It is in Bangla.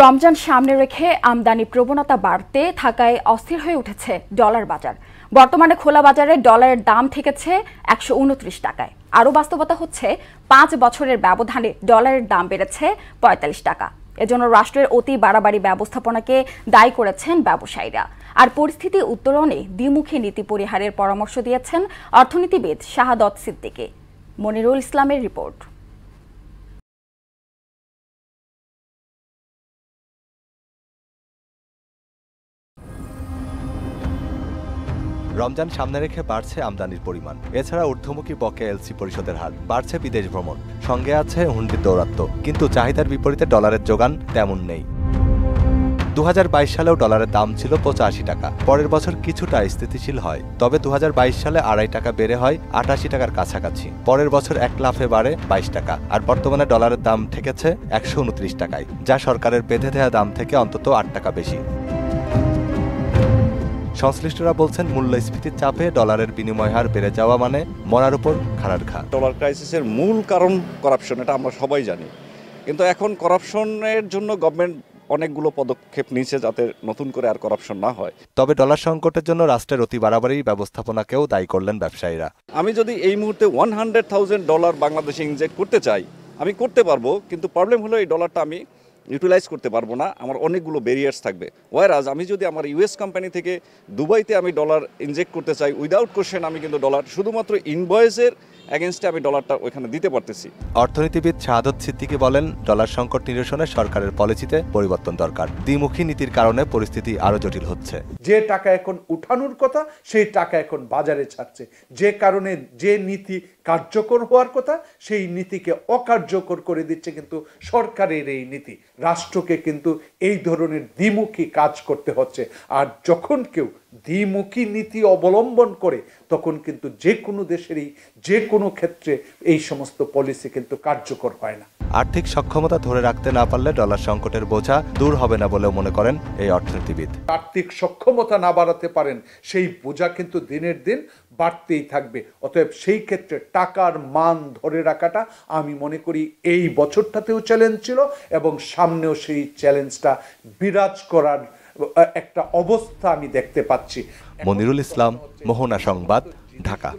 রমজান সামনে রেখে আমদানি প্রবণতা বাড়তে থাকায় অস্থির হয়ে উঠেছে ডলার বাজার। বর্তমানে খোলা বাজারে ডলারের দাম ঠেকেছে 129 টাকায়। আরও বাস্তবতা হচ্ছে 5 বছরের ব্যবধানে ডলারের দাম বেড়েছে 45 টাকা। এজন্য রাষ্ট্রের অতি বাড়াবাড়ি ব্যবস্থাপনাকে দায়ী করেছেন ব্যবসায়ীরা। আর পরিস্থিতি উত্তরণে দ্বিমুখী নীতি পরিহারের পরামর্শ দিয়েছেন অর্থনীতিবিদ শাহাদত সিদ্দিকী। মনিরুল ইসলামের রিপোর্ট। রমজান সামনে রেখে বাড়ছে আমদানির পরিমাণ। এছাড়া ঊর্ধ্বমুখী বকেয়া এলসি পরিশোধের হার বাড়ছে, বিদেশ ভ্রমণ সঙ্গে আছে হুন্ডির দৌরাত্ম্য। কিন্তু চাহিদার বিপরীতে ডলারের যোগান তেমন নেই। 2022 সালেও ডলারের দাম ছিল 85 টাকা। পরের বছর কিছুটা স্থিতিশীল হয়, তবে 2022 সালে 2.5 টাকা বেড়ে হয় 88 টাকার কাছাকাছি। পরের বছর এক লাফে বাড়ে 22 টাকা। আর বর্তমানে ডলারের দাম ঠেকেছে 129 টাকায়, যা সরকারের বেঁধে দেওয়া দাম থেকে অন্তত 8 টাকা বেশি। সংশ্লিষ্টরা বলছেন, মূল্যস্ফীতির চাপে ডলারের বিনিময় হার বেড়ে যাওয়া মানে মরার উপর খাড়ার ঘা। ডলার ক্রাইসিসের মূল কারণ করাপশন, এটা আমরা সবাই জানি। কিন্তু এখন করাপশনের জন্য গভর্নমেন্ট অনেকগুলো পদক্ষেপ নিয়েছে যাতে নতুন করে আর করাপশন না হয়। তবে ডলার সংকটের জন্য রাষ্ট্রের অতি বাড়াবাড়ি ব্যবস্থাপনাকেও দায়ী করলেন ব্যবসায়ীরা। আমি যদি এই মুহূর্তে $100,000 বাংলাদেশে ইনজেক্ট করতে চাই, আমি করতে পারবো, কিন্তু প্রবলেম হলো এই ডলারটা আমি ইউটিলাইজ করতে পারবো না, আমার অনেকগুলো ব্যারিয়ার্স থাকবে। ওয়ারাজ আমি যদি আমার ইউএস কোম্পানি থেকে দুবাইতে আমি ডলার ইনজেক্ট করতে চাই, উইদাউট কোশ্চেন আমি কিন্তু ডলার শুধুমাত্র ইনভয়েসের এগেনস্টে আমি ডলারটা ওইখানে দিতে পারতেছি। অর্থনীতিবিদ শাহাদত সিদ্দিকী বলেন, ডলার সংকট নিরসনে সরকারের পলিসিতে পরিবর্তন দরকার। দ্বিমুখী নীতির কারণে পরিস্থিতি আরো জটিল হচ্ছে। যে টাকা এখন উঠানোর কথা সেই টাকা এখন বাজারে ছাড়ছে, যে কারণে যে নীতি কার্যকর হওয়ার কথা সেই নীতিকে অকার্যকর করে দিচ্ছে কিন্তু সরকারের এই নীতি। রাষ্ট্রকে কিন্তু এই ধরনের দ্বিমুখী কাজ করতে হচ্ছে। আর যখন কেউ দ্বিমুখী নীতি অবলম্বন করে তখন কিন্তু যে কোনো দেশেরই যে কোনো ক্ষেত্রে এই সমস্ত পলিসি কিন্তু কার্যকর হয় না। আর্থিক সক্ষমতা ধরে রাখতে না পারলে ডলার সংকটের বোঝা দূর হবে না বলেও মনে করেন এই অর্থনীতিবিদ। আর্থিক সক্ষমতা না বাড়াতে পারেন সেই বোঝা কিন্তু দিনের দিন বাড়তেই থাকবে। অতএব সেই ক্ষেত্রে টাকার মান ধরে রাখাটা আমি মনে করি এই বছরটাতেও চ্যালেঞ্জ ছিল এবং সামনেও সেই চ্যালেঞ্জটা বিরাজ করার একটা অবস্থা আমি দেখতে পাচ্ছি। মনিরুল ইসলাম, মোহনা সংবাদ, ঢাকা।